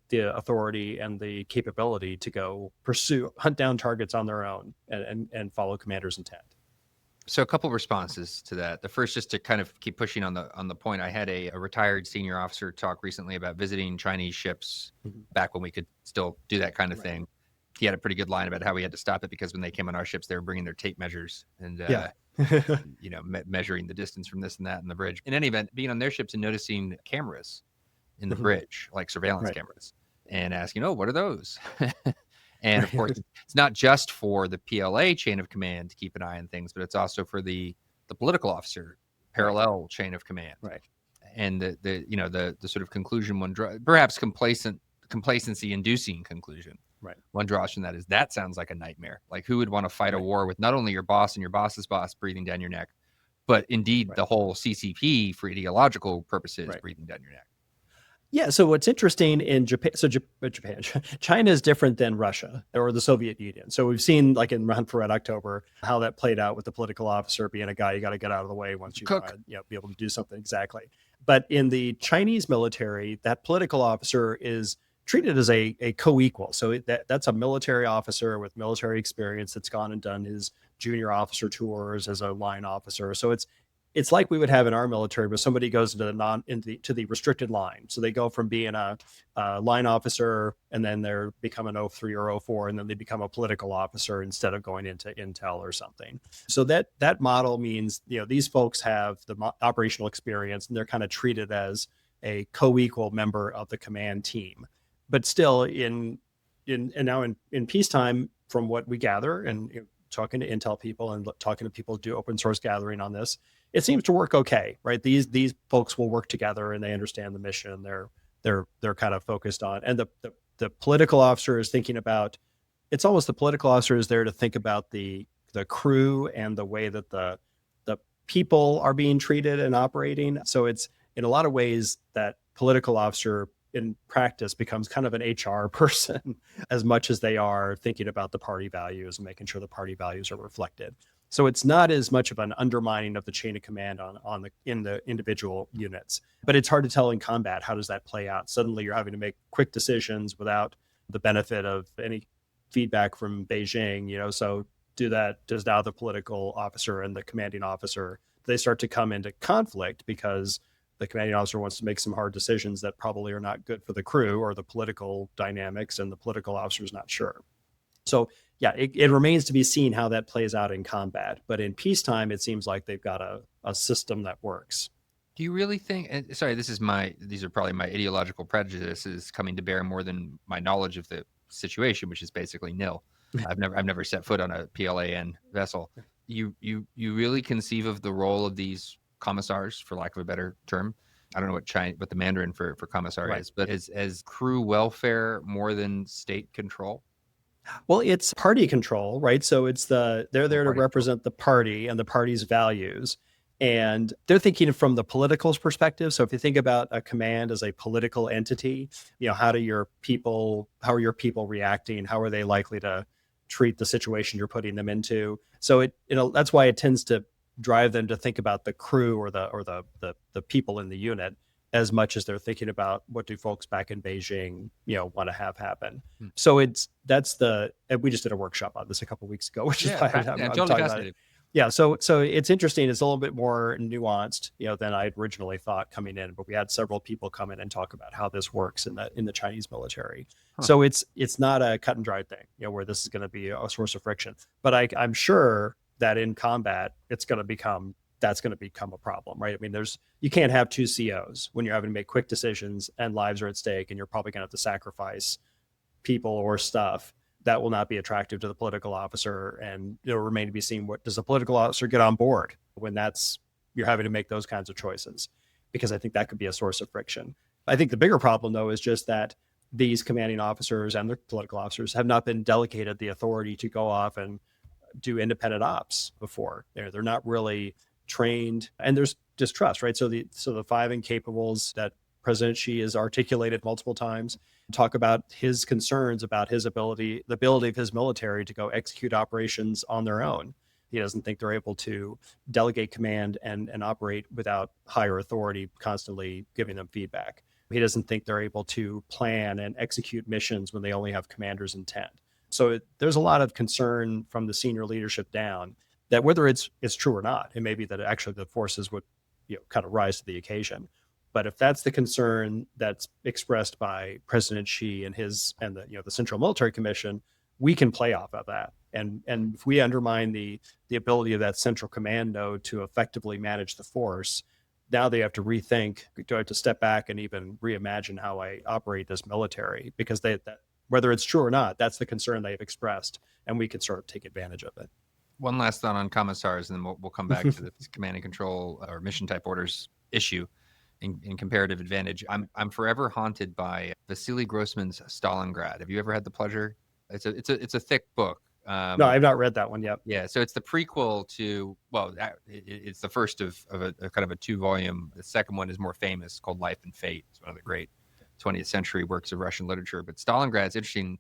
the authority and the capability to go hunt down targets on their own and follow commander's intent.
So a couple of responses to that. The first, just to kind of keep pushing on the point, I had a retired senior officer talk recently about visiting Chinese ships back when we could still do that kind of thing. He had a pretty good line about how we had to stop it because when they came on our ships, they were bringing their tape measures and measuring the distance from this and that in the bridge. In any event, being on their ships and noticing cameras in the bridge, like surveillance cameras, and asking, what are those? And of course, it's not just for the PLA chain of command to keep an eye on things, but it's also for the political officer parallel chain of command.
Right.
and the sort of conclusion perhaps complacency inducing conclusion
Right.
one draws from that is that sounds like a nightmare. Like, who would want to fight a war with not only your boss and your boss's boss breathing down your neck, but indeed the whole CCP for ideological purposes breathing down your neck?
Yeah. So what's interesting in Japan, China is different than Russia or the Soviet Union. So we've seen, like in Run for Red October, how that played out with the political officer being a guy you got to get out of the way once you be able to do something. Exactly. But in the Chinese military, that political officer is treated as a co-equal. So that's a military officer with military experience that's gone and done his junior officer tours as a line officer. So it's like we would have in our military, where somebody goes into the restricted line. So they go from being a line officer, and then they're become an 03 or 04, and then they become a political officer instead of going into intel or something. So that model means, these folks have the operational experience, and they're kind of treated as a co-equal member of the command team. But still, in peacetime, from what we gather, and talking to intel people and talking to people who do open source gathering on this, it seems to work okay, right? These folks will work together, and they understand the mission. They're kind of focused on, and the political officer is thinking about. It's almost the political officer is there to think about the crew and the way that the people are being treated and operating. So it's in a lot of ways that political officer in practice becomes kind of an HR person as much as they are thinking about the party values and making sure the party values are reflected. So it's not as much of an undermining of the chain of command in the individual units, but it's hard to tell in combat. How does that play out? Suddenly you're having to make quick decisions without the benefit of any feedback from Beijing, so does now the political officer and the commanding officer, they start to come into conflict because the commanding officer wants to make some hard decisions that probably are not good for the crew or the political dynamics, and the political officer is not sure. So yeah, it remains to be seen how that plays out in combat. But in peacetime, it seems like they've got a system that works.
Do you really think, and sorry, these are probably my ideological prejudices coming to bear more than my knowledge of the situation, which is basically nil. I've never set foot on a PLAN vessel. You really conceive of the role of these commissars, for lack of a better term? I don't know what the Mandarin for commissar is, but as crew welfare more than state control?
Well, it's party control, right? So they're there to represent the party and the party's values. And they're thinking from the political perspective. So if you think about a command as a political entity, how are your people reacting? How are they likely to treat the situation you're putting them into? So that's why it tends to drive them to think about the crew or the people in the unit as much as they're thinking about what do folks back in Beijing, want to have happen. So we just did a workshop on this a couple of weeks ago, which is why I'm totally fascinated. Yeah, so it's interesting. It's a little bit more nuanced, than I originally thought coming in. But we had several people come in and talk about how this works in the Chinese military. So it's not a cut and dried thing, where this is going to be a source of friction. But I'm sure that in combat, that's going to become a problem, right? I mean, you can't have two COs when you're having to make quick decisions and lives are at stake, and you're probably going to have to sacrifice people or stuff. That will not be attractive to the political officer, and it'll remain to be seen what does the political officer get on board when you're having to make those kinds of choices, because I think that could be a source of friction. I think the bigger problem, though, is just that these commanding officers and the political officers have not been delegated the authority to go off and do independent ops before. They're not really trained, and there's distrust, right? So the five incapables that President Xi has articulated multiple times talk about his concerns about the ability of his military to go execute operations on their own. He doesn't think they're able to delegate command and operate without higher authority constantly giving them feedback. He doesn't think they're able to plan and execute missions when they only have commander's intent. So there's a lot of concern from the senior leadership down that whether it's true or not, it may be that actually the forces would kind of rise to the occasion. But if that's the concern that's expressed by President Xi and the Central Military Commission, we can play off of that. And if we undermine the ability of that central command node to effectively manage the force, now they have to rethink, do I have to step back and even reimagine how I operate this military? Because whether it's true or not, that's the concern they've expressed, and we can sort of take advantage of it.
One last thought on commissars, and then we'll come back to the command and control or mission type orders issue. in comparative advantage. I'm forever haunted by Vasily Grossman's Stalingrad. Have you ever had the pleasure? It's a thick book.
No, I've not read that one yet.
Yeah, so it's the prequel to, well, it's the first of a kind of a 2-volume. The second one is more famous, called Life and Fate. It's one of the great 20th century works of Russian literature. But Stalingrad's interesting.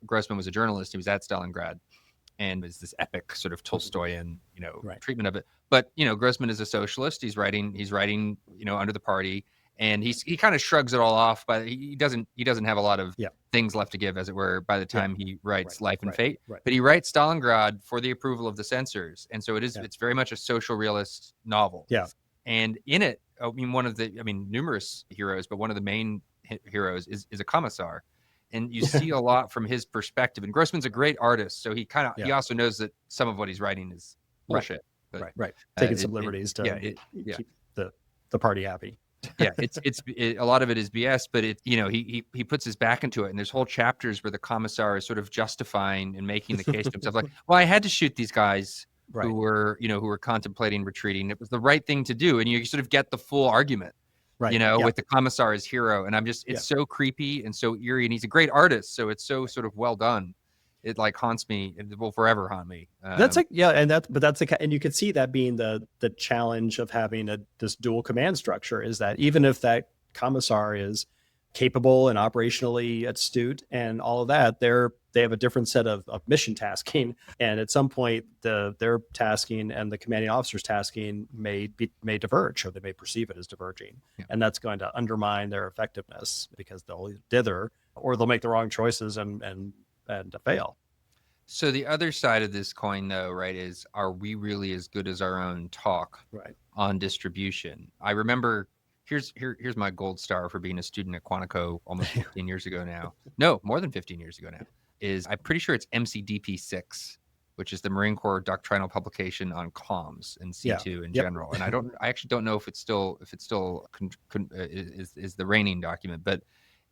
Grossman was a journalist. He was at Stalingrad, and was this epic sort of Tolstoyan, treatment of it. But Grossman is a socialist. He's writing, under the party, and he kind of shrugs it all off. But he doesn't have a lot of things left to give, as it were, by the time he writes Life and Fate. Right. But he writes Stalingrad for the approval of the censors, and so it's very much a social realist novel. Yeah. And in it, numerous heroes, but one of the main heroes is a commissar. And you see a lot from his perspective. And Grossman's a great artist, so he also knows that some of what he's writing is bullshit. But,
taking some liberties to keep the party happy.
Yeah, it's a lot of it is BS, but he puts his back into it, and there's whole chapters where the commissar is sort of justifying and making the case to himself, like, well, I had to shoot these guys who were contemplating retreating. It was the right thing to do, and you sort of get the full argument. With the commissar as hero. And it's so creepy and so eerie, and he's a great artist. So it's so sort of well done. It like haunts me. It will forever haunt me.
And you could see that being the challenge of having this dual command structure, is that even if that commissar is capable and operationally astute and all of that, they have a different set of mission tasking, and at some point their tasking and the commanding officer's tasking may diverge, or they may perceive it as diverging, and that's going to undermine their effectiveness, because they'll dither or they'll make the wrong choices and fail.
So the other side of this coin, though, right, is, are we really as good as our own talk on distribution? I remember, here's my gold star for being a student at Quantico almost 15 years ago now. No, more than 15 years ago now. I'm pretty sure it's MCDP6, which is the Marine Corps doctrinal publication on comms and C2 in general. And I actually don't know if it's still is the reigning document, but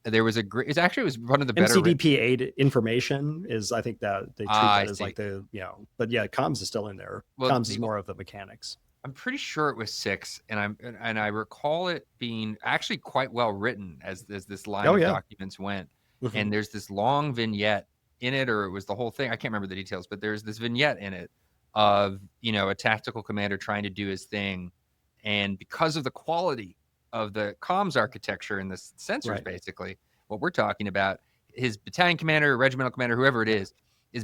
there was it was one of the better.
MCDP8 information is, I think that they treat that as like but comms is still in there. Well, comms is more of the mechanics.
I'm pretty sure it was 6, and I recall it being actually quite well written as this line of documents went. Mm-hmm. And there's this long vignette in it, or it was the whole thing. I can't remember the details, but there's this vignette in it of a tactical commander trying to do his thing, and because of the quality of the comms architecture and the sensors, basically what we're talking about, his battalion commander, regimental commander, whoever it is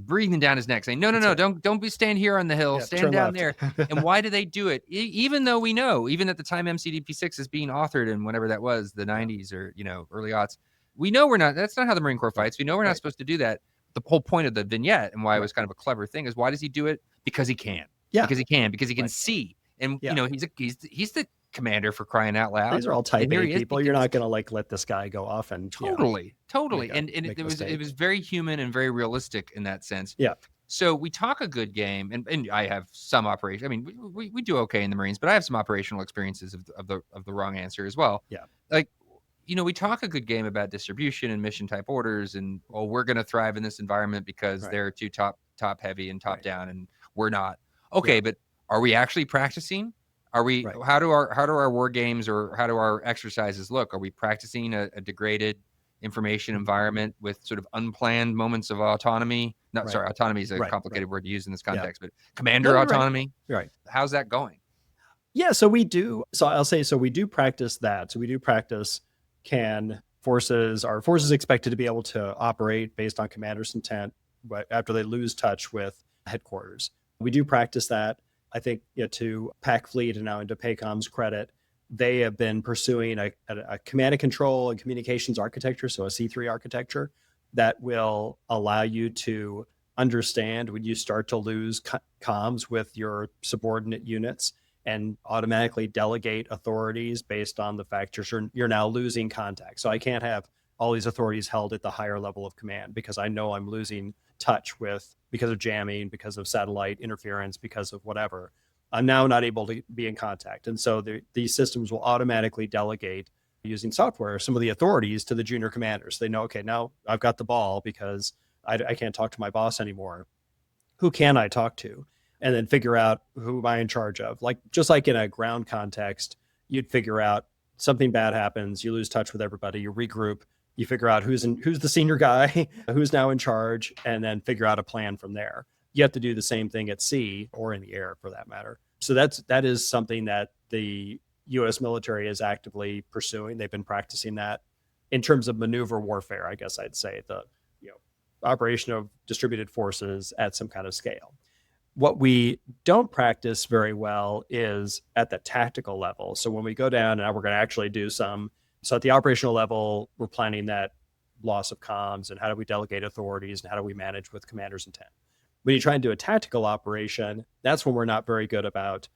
breathing down his neck, saying, no, don't be staying here on the hill, stand down there. And why do they do it? Even though we know, even at the time MCDP6 is being authored, and whenever that was, the 90s or early aughts, we know that's not how the Marine Corps fights. We know we're not supposed to do that. The whole point of the vignette, and why it was kind of a clever thing, is, why does he do it? Because he can. Yeah. Because he can see. And he's the commander, for crying out loud.
These are all type A people. You're not going to let this guy go off and
totally. And it was very human and very realistic in that sense.
Yeah.
So we talk a good game, and I have some operation. I mean, we do okay in the Marines, but I have some operational experiences of the wrong answer as well.
Yeah.
Like, we talk a good game about distribution and mission type orders, and we're going to thrive in this environment because they're too top heavy and top down, and we're not. Okay, but are we actually practicing? Are we? How do our war games, or how do our exercises look? Are we practicing a degraded information environment with sort of unplanned moments of autonomy? Autonomy is a complicated word to use in this context, but commander autonomy.
Right.
How's that going?
Yeah, so we do. So I'll say, so we do practice that. So we do practice, are forces expected to be able to operate based on commander's intent after they lose touch with headquarters. We do practice that. I think to PAC Fleet and now into PACOM's credit, they have been pursuing a command and control and communications architecture, so a C3 architecture, that will allow you to understand when you start to lose comms with your subordinate units, and automatically delegate authorities based on the fact you're now losing contact. So I can't have all these authorities held at the higher level of command, because I know I'm losing touch because of jamming, because of satellite interference, because of whatever. I'm now not able to be in contact. And so these systems will automatically delegate, using software, some of the authorities to the junior commanders. They know, okay, now I've got the ball because I can't talk to my boss anymore. Who can I talk to? And then figure out who am I in charge of. Just like in a ground context, you'd figure out something bad happens, you lose touch with everybody, you regroup, you figure out who's the senior guy, who's now in charge, and then figure out a plan from there. You have to do the same thing at sea or in the air for that matter. So that is something that the U.S. military is actively pursuing. They've been practicing that in terms of maneuver warfare, I guess I'd say, the operation of distributed forces at some kind of scale. What we don't practice very well is at the tactical level. So when we go down, and we're going to actually do some, so at the operational level, we're planning that loss of comms and how do we delegate authorities and how do we manage with commander's intent. When you try and do a tactical operation, that's when we're not very good about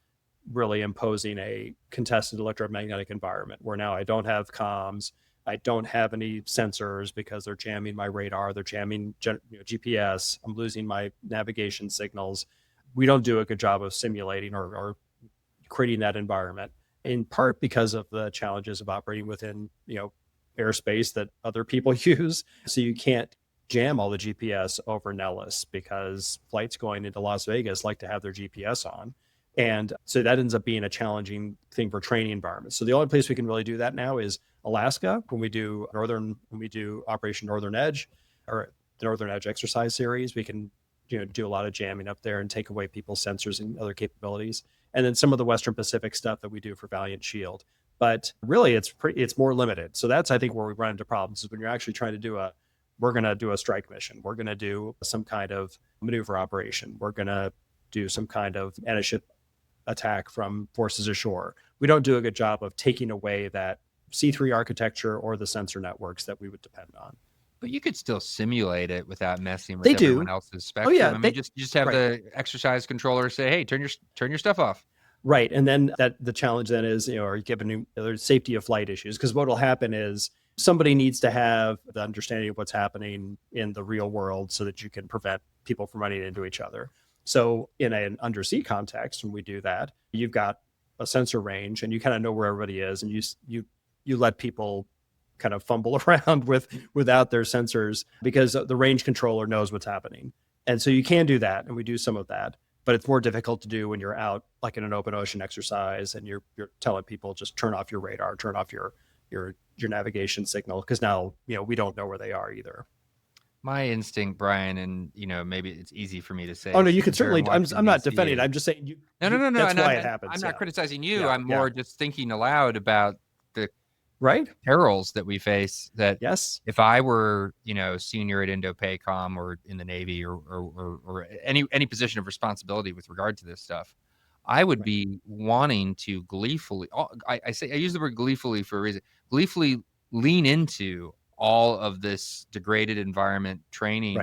really imposing a contested electromagnetic environment where now I don't have comms, I don't have any sensors because they're jamming my radar, they're jamming GPS, I'm losing my navigation signals. We don't do a good job of simulating or creating that environment, in part because of the challenges of operating within airspace that other people use. So you can't jam all the GPS over Nellis because flights going into Las Vegas like to have their GPS on. And so that ends up being a challenging thing for training environments. So the only place we can really do that now is Alaska, when we do Operation Northern Edge or the Northern Edge exercise series. We can do a lot of jamming up there and take away people's sensors and other capabilities. And then some of the Western Pacific stuff that we do for Valiant Shield. But really, it's more limited. So that's, I think, where we run into problems is when you're actually trying to we're going to do a strike mission. We're going to do some kind of maneuver operation. We're going to do some kind of anti-ship attack from forces ashore. We don't do a good job of taking away that C3 architecture or the sensor networks that we would depend on.
But you could still simulate it without messing with
They do.
everyone else's spectrum.
Oh, yeah,
I mean, you just have
right.
the exercise controller say, "Hey, turn your stuff off."
Right, and then the challenge then is, are you given there's safety of flight issues? Because what will happen is somebody needs to have the understanding of what's happening in the real world so that you can prevent people from running into each other. So in an undersea context, when we do that, you've got a sensor range and you kind of know where everybody is, and you let people kind of fumble around without their sensors because the range controller knows what's happening. And so you can do that, and we do some of that, but it's more difficult to do when you're out like in an open ocean exercise and you're telling people just turn off your radar, turn off your navigation signal, because now we don't know where they are either.
My instinct, Brian, and maybe it's easy for me to say.
Oh no, you can certainly. I'm not defending it. I'm just saying.
No.
That's why it happens.
I'm not criticizing you.
Yeah,
I'm more just thinking aloud about the perils that we face. That
yes,
if I were senior at Indo-PACOM or in the Navy or any position of responsibility with regard to this stuff, I would be wanting to gleefully. I use the word gleefully for a reason. Gleefully lean into all of this degraded environment training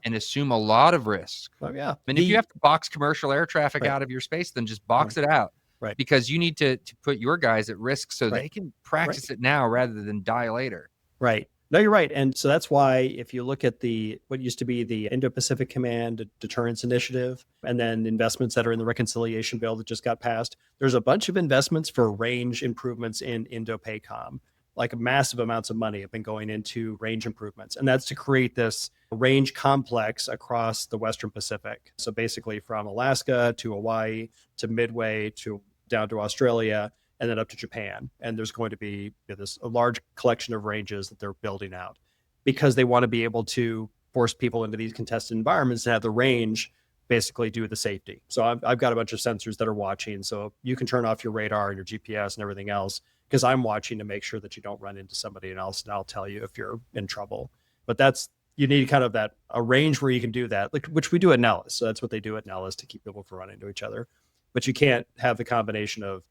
and assume a lot of risk.
Oh, yeah.
And if you have to box commercial air traffic out of your space, then just box it out.
Right.
Because you need to put your guys at risk so they can practice it now rather than die later.
Right. No, you're right. And so that's why if you look at what used to be the Indo-Pacific Command Deterrence Initiative, and then investments that are in the reconciliation bill that just got passed, there's a bunch of investments for range improvements in Indo-PACOM. Like massive amounts of money have been going into range improvements. And that's to create this range complex across the Western Pacific. So basically from Alaska to Hawaii to Midway to down to Australia and then up to Japan. And there's going to be a large collection of ranges that they're building out because they want to be able to force people into these contested environments and have the range basically do the safety. So I've got a bunch of sensors that are watching. So you can turn off your radar and your GPS and everything else because I'm watching to make sure that you don't run into somebody else, and I'll tell you if you're in trouble. But you need kind of a range where you can do that, which we do at Nellis. So that's what they do at Nellis to keep people from running into each other. But you can't have the combination of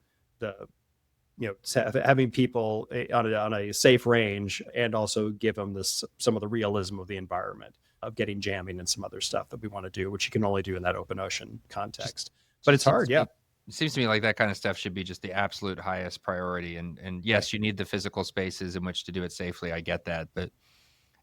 having people on a safe range and also give them some of the realism of the environment of getting jamming and some other stuff that we want to do, which you can only do in that open ocean context. But it's hard, yeah.
It seems to me like that kind of stuff should be just the absolute highest priority. And yes, you need the physical spaces in which to do it safely. I get that. But,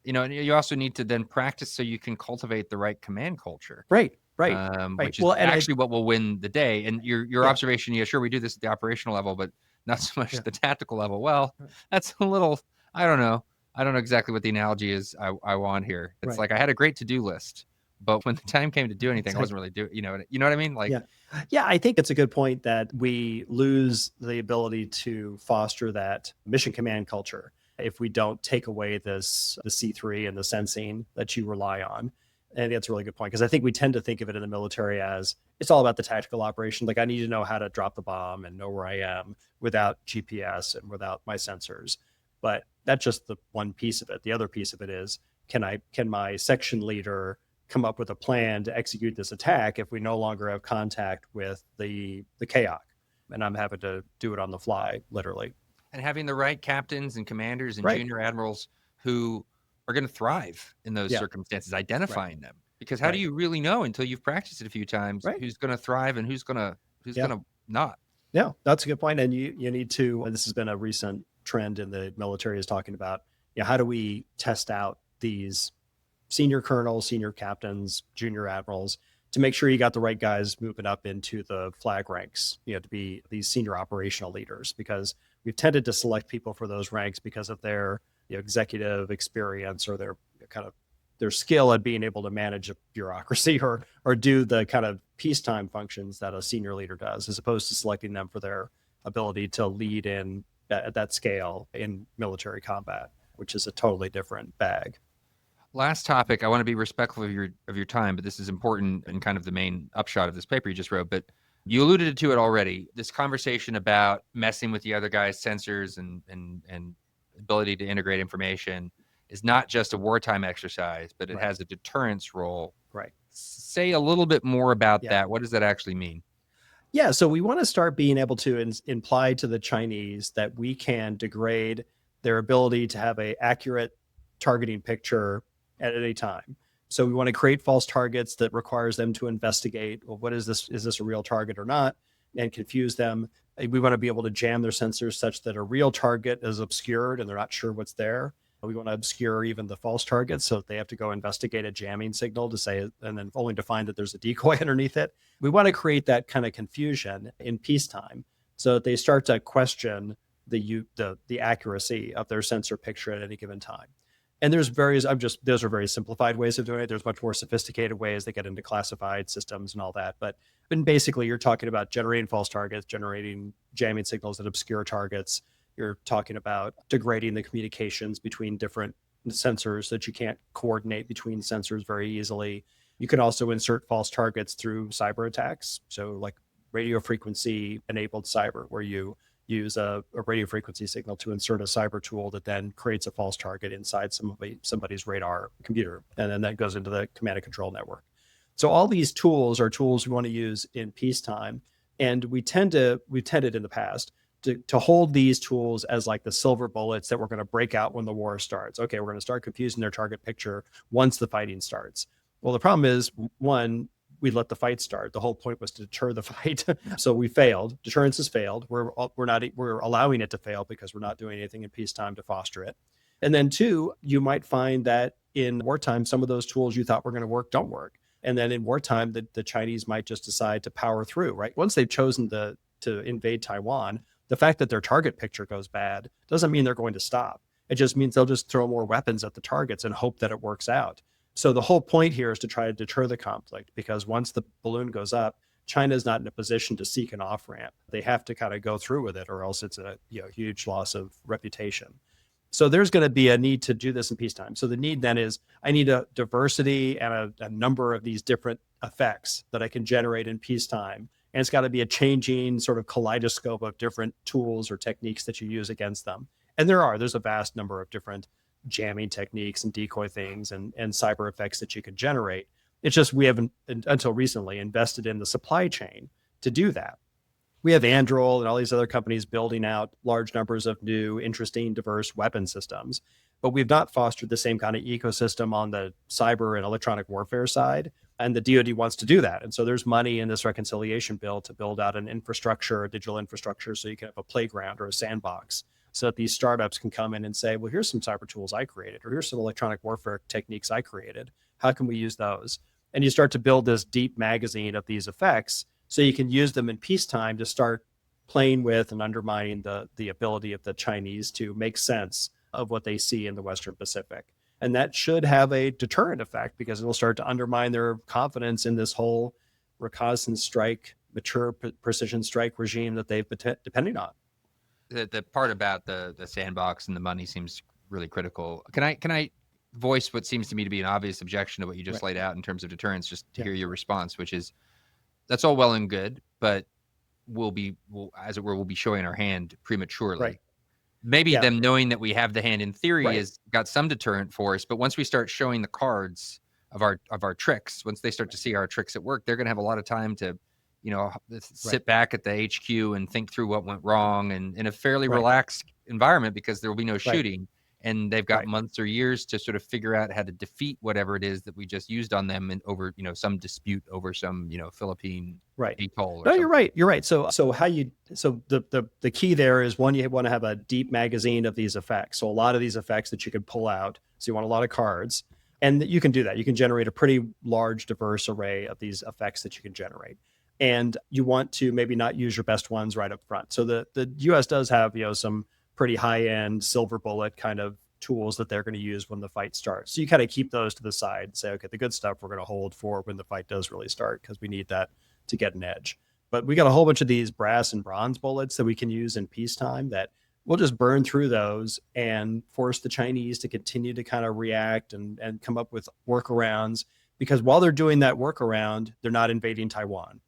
you also need to then practice so you can cultivate the right command culture.
Right.
Which is actually what will win the day. And your observation, sure, we do this at the operational level, but not so much the tactical level. Well, that's a little, I don't know. I don't know exactly what the analogy is I want here. It's like I had a great to-do list.
but when the time came to do anything, I wasn't really doing, you know what I mean? Like,
Yeah. Yeah, I think it's a good point that we lose the ability to foster that mission command culture if we don't take away the C3 and the sensing that you rely on. And that's a really good point, because I think we tend to think of it in the military as it's all about the tactical operation. Like, I need to know how to drop the bomb and know where I am without GPS and without my sensors. But that's just the one piece of it. The other piece of it is, can my section leader come up with a plan to execute this attack if we no longer have contact with the KAOC, and I'm having to do it on the fly, literally.
and having the right captains and commanders and
Right.
junior admirals who are going to thrive in those circumstances, identifying them. Because how do you really know until you've practiced it a few times who's going to thrive and who's going to not?
Yeah, that's a good point. And you need to, and this has been a recent trend in the military, is talking about, how do we test out these senior colonels, senior captains, junior admirals, to make sure you got the right guys moving up into the flag ranks, to be these senior operational leaders, because we've tended to select people for those ranks because of their executive experience or their kind of their skill at being able to manage a bureaucracy or do the kind of peacetime functions that a senior leader does, as opposed to selecting them for their ability to lead in at that scale in military combat, which is a totally different bag.
Last topic. I want to be respectful of your time, but this is important and kind of the main upshot of this paper you just wrote. But you alluded to it already. This conversation about messing with the other guy's sensors and ability to integrate information is not just a wartime exercise, but it has a deterrence role.
Right.
Say a little bit more about that. What does that actually mean?
Yeah, so we want to start being able to imply to the Chinese that we can degrade their ability to have an accurate targeting picture at any time. So we want to create false targets that requires them to investigate, well, what is this? Is this a real target or not? And confuse them. We want to be able to jam their sensors such that a real target is obscured and they're not sure what's there. We want to obscure even the false targets, so they have to go investigate a jamming signal to say, and then only to find that there's a decoy underneath it. We want to create that kind of confusion in peacetime, so that they start to question the accuracy of their sensor picture at any given time. And there's those are very simplified ways of doing it. There's much more sophisticated ways that get into classified systems and all that. But basically, you're talking about generating false targets, generating jamming signals that obscure targets. You're talking about degrading the communications between different sensors, that you can't coordinate between sensors very easily. You can also insert false targets through cyber attacks. So like radio frequency enabled cyber, where you use a radio frequency signal to insert a cyber tool that then creates a false target inside somebody's radar computer. And then that goes into the command and control network. So all these tools are tools we want to use in peacetime. And we've tended in the past to hold these tools as like the silver bullets that we're going to break out when the war starts. Okay, we're going to start confusing their target picture once the fighting starts. Well, the problem is, one, we let the fight start. The whole point was to deter the fight. So we failed. Deterrence has failed. We're allowing it to fail because we're not doing anything in peacetime to foster it. And then two, you might find that in wartime, some of those tools you thought were going to work don't work. And then in wartime, the Chinese might just decide to power through, right? Once they've chosen to invade Taiwan, the fact that their target picture goes bad doesn't mean they're going to stop. It just means they'll just throw more weapons at the targets and hope that it works out. So the whole point here is to try to deter the conflict, because once the balloon goes up, China is not in a position to seek an off-ramp. They have to kind of go through with it, or else it's a huge loss of reputation. So there's going to be a need to do this in peacetime. So the need then is, I need a diversity and a number of these different effects that I can generate in peacetime. And it's got to be a changing sort of kaleidoscope of different tools or techniques that you use against them. And there's a vast number of different jamming techniques and decoy things and cyber effects that you can generate. It's just we haven't, until recently, invested in the supply chain to do that. We have Anduril and all these other companies building out large numbers of new, interesting, diverse weapon systems, but we've not fostered the same kind of ecosystem on the cyber and electronic warfare side. And the DoD wants to do that. And so there's money in this reconciliation bill to build out an infrastructure, a digital infrastructure, so you can have a playground or a sandbox, so that these startups can come in and say, well, here's some cyber tools I created, or here's some electronic warfare techniques I created. How can we use those? And you start to build this deep magazine of these effects, so you can use them in peacetime to start playing with and undermining the ability of the Chinese to make sense of what they see in the Western Pacific. And that should have a deterrent effect because it'll start to undermine their confidence in this whole reconnaissance strike, mature precision strike regime that they've been depending on.
The part about the sandbox and the money seems really critical. Can I voice what seems to me to be an obvious objection to what you just laid out in terms of deterrence, just to hear your response, which is that's all well and good, but we'll be showing our hand prematurely.
Right.
Maybe them knowing that we have the hand in theory has got some deterrent force, but once we start showing the cards of our tricks, once they start to see our tricks at work, they're going to have a lot of time to, sit back at the HQ and think through what went wrong, and in a fairly relaxed environment because there will be no shooting, and they've got months or years to sort of figure out how to defeat whatever it is that we just used on them and over, some dispute over some, Philippine atoll.
No, you're right. You're right. So the key there is, one, you want to have a deep magazine of these effects. So a lot of these effects that you could pull out. So you want a lot of cards, and you can do that. You can generate a pretty large, diverse array of these effects that you can generate. And you want to maybe not use your best ones right up front. So the US does have, some pretty high-end silver bullet kind of tools that they're going to use when the fight starts. So you kind of keep those to the side and say, okay, the good stuff we're going to hold for when the fight does really start, because we need that to get an edge. But we got a whole bunch of these brass and bronze bullets that we can use in peacetime that we'll just burn through those and force the Chinese to continue to kind of react and come up with workarounds. Because while they're doing that workaround, they're not invading Taiwan.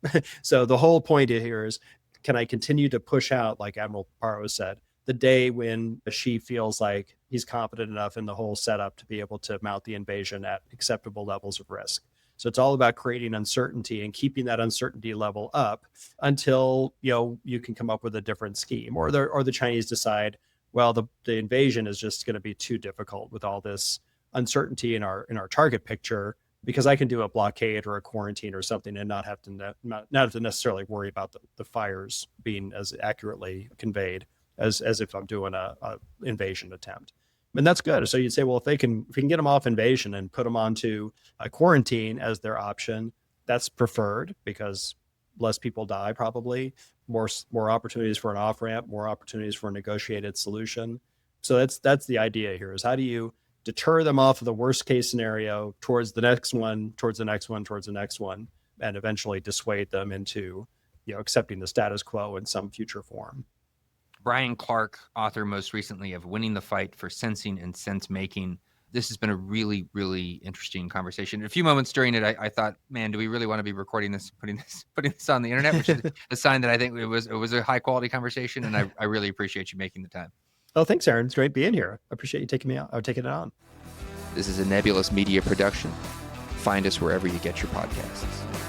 So the whole point here is, can I continue to push out, like Admiral Parro said, the day when Xi feels like he's confident enough in the whole setup to be able to mount the invasion at acceptable levels of risk. So it's all about creating uncertainty and keeping that uncertainty level up until you can come up with a different scheme, or the Chinese decide, well, the invasion is just going to be too difficult with all this uncertainty in our target picture, because I can do a blockade or a quarantine or something and not have to necessarily worry about the fires being as accurately conveyed as if I'm doing a invasion attempt. And that's good. So you'd say, well, if we can get them off invasion and put them onto a quarantine as their option, that's preferred because less people die, probably more opportunities for an off ramp, more opportunities for a negotiated solution. So that's the idea here, is how do you deter them off of the worst case scenario towards the next one, towards the next one, towards the next one, and eventually dissuade them into, accepting the status quo in some future form.
Bryan Clark, author most recently of Winning the Fight for Sensing and Sense Making. This has been a really, really interesting conversation. A few moments during it, I thought, man, do we really want to be recording this, putting this on the internet? Which is a sign that I think it was a high quality conversation, and I really appreciate you making the time.
Oh, thanks, Aaron. It's great being here. I appreciate you taking it on.
This is a Nebulous Media production. Find us wherever you get your podcasts.